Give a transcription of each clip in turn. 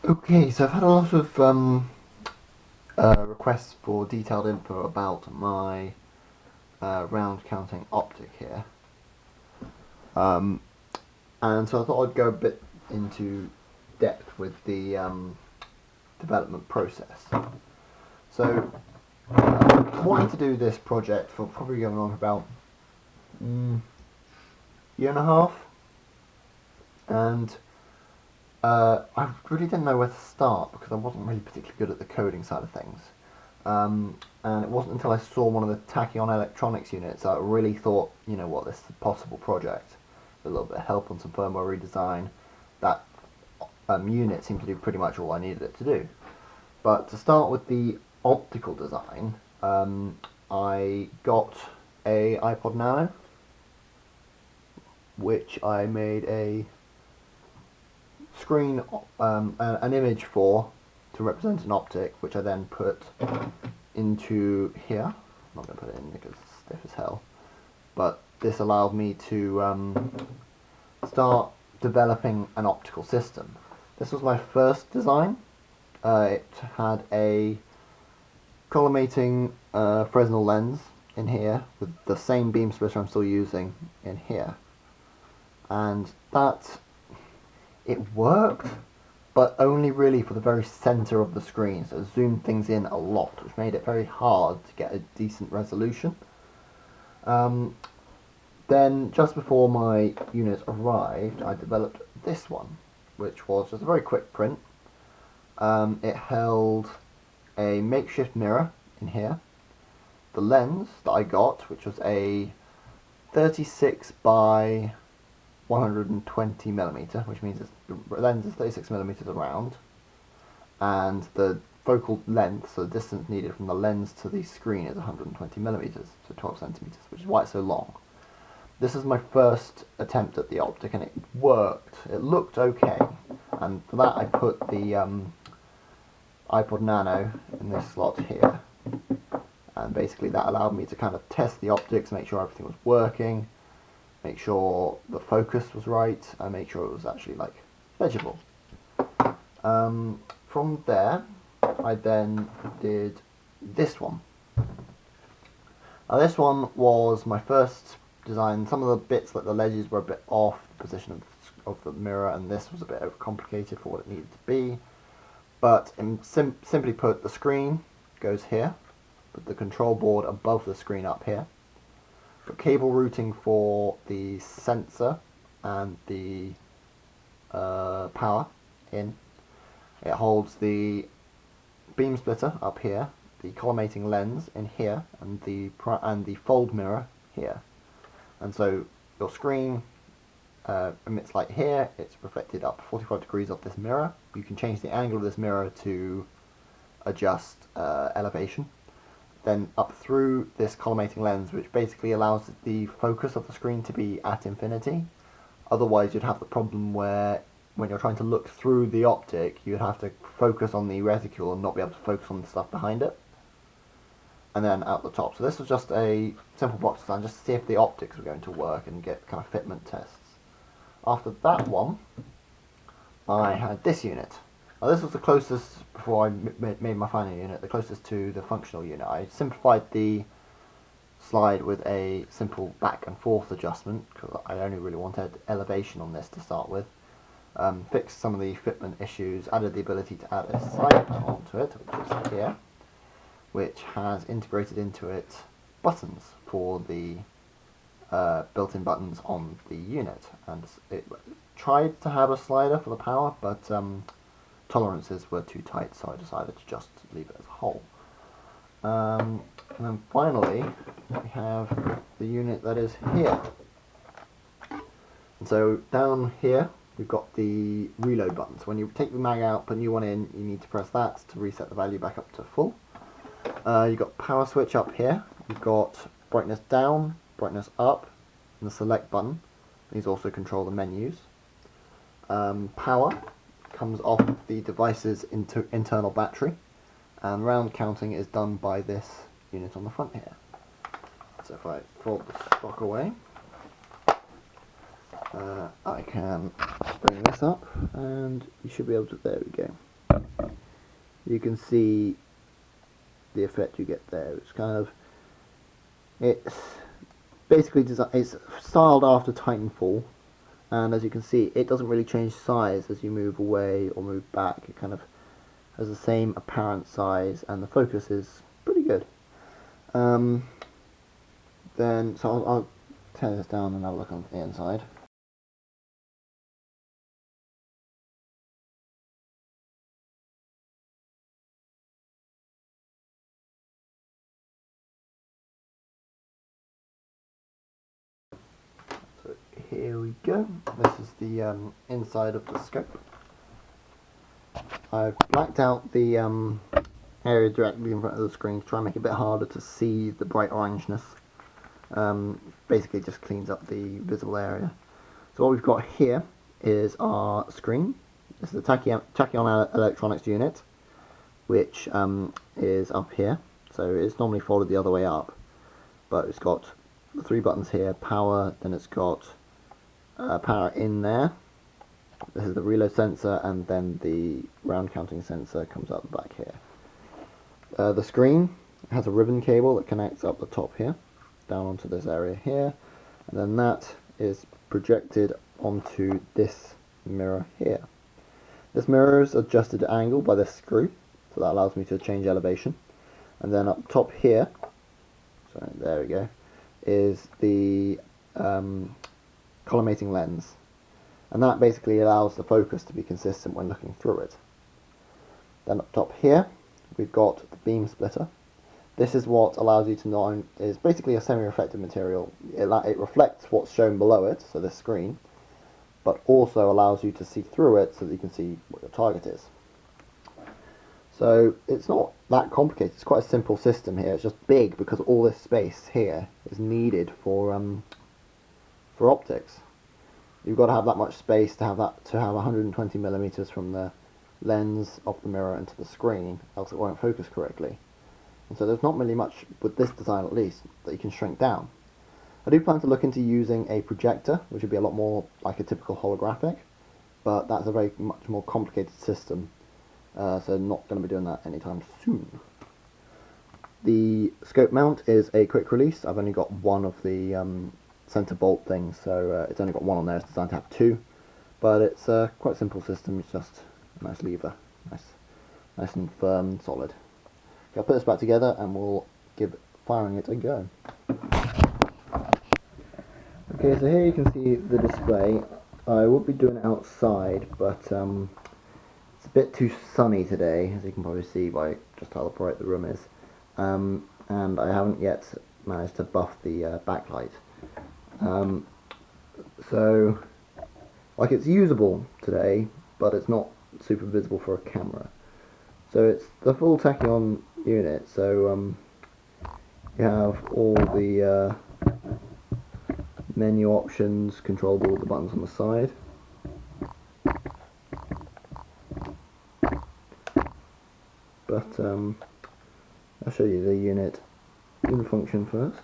Okay, so I've had a lot of requests for detailed info about my round counting optic here, um, and so I thought I'd go a bit into depth with the development process. So I wanted to do this project for probably going on for about year and a half, and I really didn't know where to start because I wasn't really particularly good at the coding side of things. And it wasn't until I saw one of the tachyon electronics units that I really thought, you know what, this is a possible project. With a little bit of help on some firmware redesign, that unit seemed to do pretty much all I needed it to do. But to start with the optical design, I got a iPod Nano, which I made a screen, an image for to represent an optic, which I then put into here. I'm not going to put it in because it's stiff as hell, but this allowed me to start developing an optical system. This was my first design. It had a collimating Fresnel lens in here with the same beam splitter I'm still using in here, and that it worked, but only really for the very center of the screen, so it zoomed things in a lot, which made it very hard to get a decent resolution. Then, just before my unit arrived, I developed this one, which was just a very quick print. It held a makeshift mirror in here, the lens that I got, which was a 36 by 120 millimeter, which means the lens is 36 millimeters around, and the focal length, so the distance needed from the lens to the screen, is 120 millimeters, so 12 centimeters, which is why it's so long. This is my first attempt at the optic, and it worked. It looked okay, and for that I put the iPod Nano in this slot here, and basically that allowed me to kind of test the optics, make sure everything was working, make sure the focus was right, and make sure it was actually like legible. From there, I then did this one. Now this one was my first design. Some of the bits, like the ledges, were a bit off the position of the mirror, and this was a bit overcomplicated for what it needed to be. But simply put, the screen goes here, with the control board above the screen up here. Got cable routing for the sensor and the power in. It holds the beam splitter up here, the collimating lens in here, and the fold mirror here. And so your screen emits light here. It's reflected up 45 degrees off this mirror. You can change the angle of this mirror to adjust elevation. Then up through this collimating lens, which basically allows the focus of the screen to be at infinity. Otherwise, you'd have the problem where when you're trying to look through the optic, you'd have to focus on the reticule and not be able to focus on the stuff behind it. And then out the top. So this was just a simple box design, just to see if the optics were going to work and get kind of fitment tests. After that one, I had this unit. Now this was the closest, before I made my final unit, the closest to the functional unit. I simplified the slide with a simple back and forth adjustment, because I only really wanted elevation on this to start with. Fixed some of the fitment issues, added the ability to add a side panel onto it, which is here, which has integrated into it buttons for the built-in buttons on the unit. And it tried to have a slider for the power, but tolerances were too tight, so I decided to just leave it as a whole. And then finally, we have the unit that is here. And so down here, we've got the reload button. So when you take the mag out, put a new one in, you need to press that to reset the value back up to full. You've got power switch up here. You've got brightness down, brightness up, and the select button. These also control the menus. Power comes off the device's internal battery, and round counting is done by this unit on the front here. So if I fold the stock away, I can bring this up, and you should be able to, there we go. you can see the effect you get there. It's basically it's styled after Titanfall, and as you can see, it doesn't really change size as you move away or move back. It kind of has the same apparent size, and the focus is pretty good. Then, so I'll tear this down and have a look on the inside. So here we go. This is the inside of the scope. I've blacked out the area directly in front of the screen to try and make it a bit harder to see the bright orangeness. Basically just cleans up the visible area. So what we've got here is our screen. This is the Tachyon electronics unit, which is up here. So it's normally folded the other way up, but it's got the 3 buttons here, power, then it's got power in there. This is the reload sensor, and then the round counting sensor comes out the back here. The screen has a ribbon cable that connects up the top here, down onto this area here, and then that is projected onto this mirror here. This mirror is adjusted to angle by this screw, so that allows me to change elevation. And then up top here, so there we go, is the collimating lens, and that basically allows the focus to be consistent when looking through it. Then up top here we've got the beam splitter. This is what allows you to know, is basically a semi-reflective material. It reflects what's shown below it, so this screen, but also allows you to see through it so that you can see what your target is. So it's not that complicated, it's quite a simple system here. It's just big because all this space here is needed for optics. You've got to have that much space to have 120 millimeters from the lens of the mirror into the screen, else it won't focus correctly. And so there's not really much, with this design at least, that you can shrink down. I do plan to look into using a projector, which would be a lot more like a typical holographic, but that's a very much more complicated system, so not going to be doing that anytime soon. The scope mount is a quick release. I've only got one of the center bolt things, so it's only got one on there. It's designed to have 2, but it's a quite simple system. It's just a nice lever, nice and firm and solid. Okay, I'll put this back together and we'll give firing it a go. Okay, so here you can see the display. I would be doing it outside, but it's a bit too sunny today, as you can probably see by just how bright the room is. And I haven't yet managed to buff the backlight. So, like, it's usable today, but it's not super visible for a camera. So it's the full Tachyon unit, so you have all the menu options, controllable with the buttons on the side. But I'll show you the unit in function first.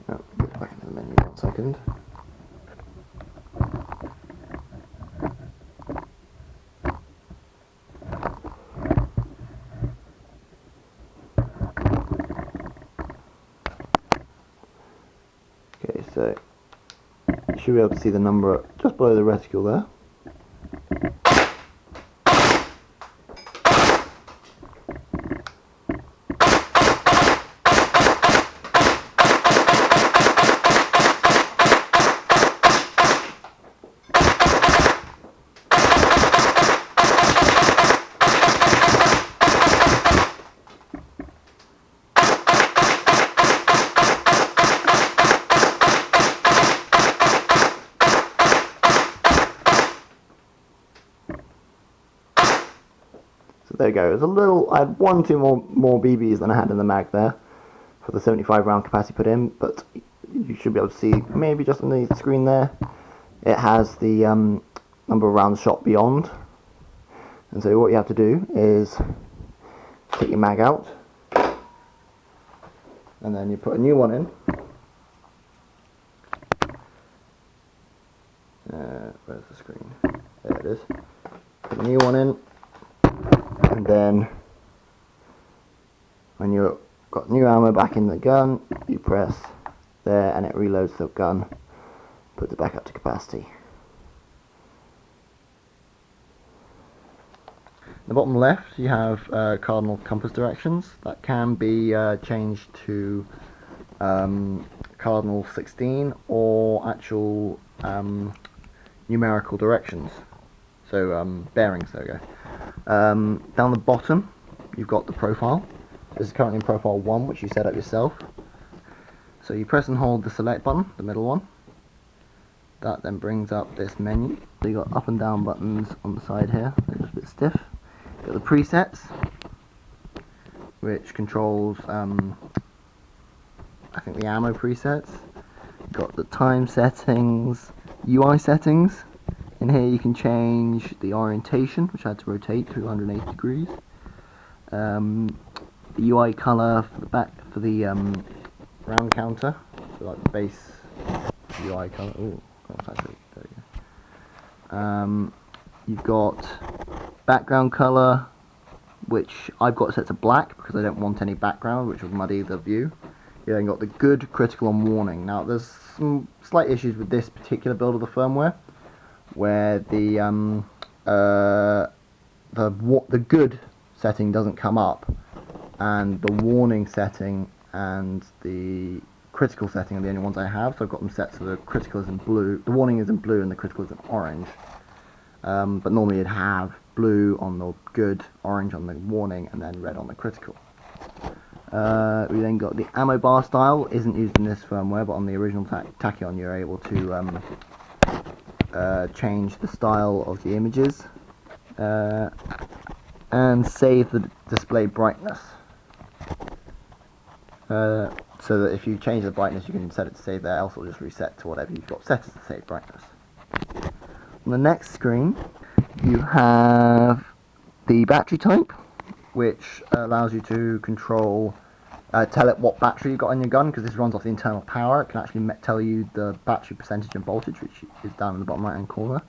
Get back into the menu 1 second. Okay, so you should be able to see the number just below the reticle there. So there you go. It's a little. I had 2 more BBs than I had in the mag there for the 75 round capacity put in, but you should be able to see maybe just underneath the screen there. It has the number of rounds shot beyond, and so what you have to do is take your mag out, and then you put a new one in, Where's the screen? There it is. Put a new one in, and then when you've got new ammo back in the gun, you press there and it reloads the gun, puts it back up to capacity. In the bottom left you have cardinal compass directions that can be changed to cardinal 16 or actual numerical directions, so bearings. There we go. Down the bottom you've got the profile. This is currently in profile 1, which you set up yourself. So you press and hold the select button, the middle one. That then brings up this menu. So you've got up and down buttons on the side here, they're just a bit stiff. You've got the presets, which controls I think the ammo presets. You've got the time settings, UI settings. In here you can change the orientation, which I had to rotate 280 degrees. The UI color for the back, for the round counter, so like the base UI color. Ooh, that's actually, there we go. You've got background color, which I've got set to black because I don't want any background, which will muddy the view. You then got the good, critical, and warning. Now there's some slight issues with this particular build of the firmware, where the good setting doesn't come up, and the warning setting and the critical setting are the only ones I have. So I've got them set so the critical is in blue, the warning is in blue, and the critical is in orange. But normally you'd have blue on the good, orange on the warning, and then red on the critical. We then got the ammo bar style, isn't used in this firmware, but on the original Tachyon you're able to change the style of the images and save the display brightness. So that if you change the brightness you can set it to save there, else it'll just reset to whatever you've got set as the save brightness. On the next screen you have the battery type, which allows you to control, tell it what battery you've got on your gun, because this runs off the internal power. It can actually tell you the battery percentage and voltage, which is down in the bottom right hand corner.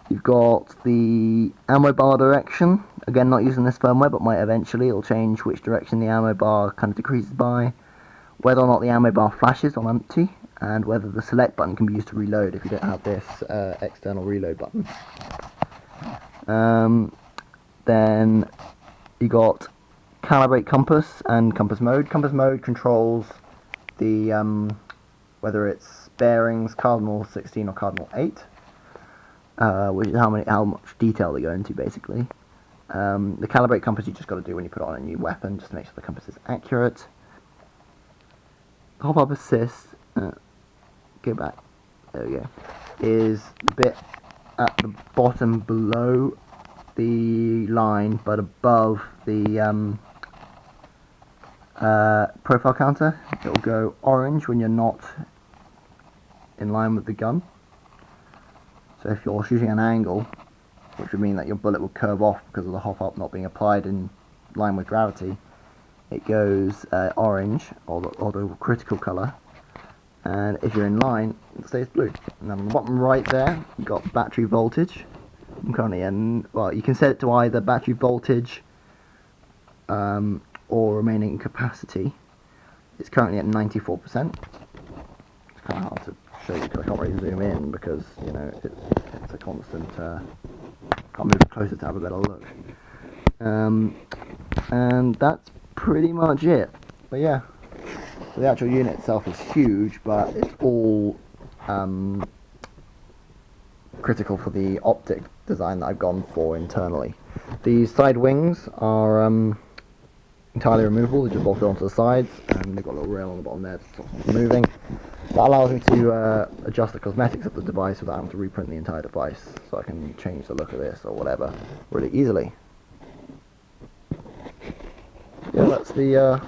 You've got the ammo bar direction, again not using this firmware but might eventually. It'll change which direction the ammo bar kind of decreases by, whether or not the ammo bar flashes on empty, and whether the select button can be used to reload if you don't have this external reload button. Then you got calibrate compass and compass mode. Compass mode controls the whether it's bearings, cardinal 16 or cardinal 8. Which is how much detail they go into, basically. The calibrate compass you just got to do when you put on a new weapon, just to make sure the compass is accurate. Hop up assist, go back, there we go, is the bit at the bottom below the line but above the profile counter. It will go orange when you're not in line with the gun. So if you're shooting an angle, which would mean that your bullet will curve off because of the hop-up not being applied in line with gravity, it goes orange, or the critical colour, and if you're in line, it stays blue. And then on the bottom right there, you've got battery voltage. I'm currently in, well, you can set it to either battery voltage or remaining capacity. It's currently at 94%. It's kind of hard to show you because I can't really zoom in because, you know, it's a constant, can't move closer to have a better look. And that's pretty much it. But yeah, so the actual unit itself is huge, but it's all critical for the optic design that I've gone for internally. The side wings are entirely removable. They just bolted onto the sides, and they've got a little rail on the bottom there to stop them moving. That allows me to adjust the cosmetics of the device without having to reprint the entire device, so I can change the look of this or whatever really easily. Yeah, that's the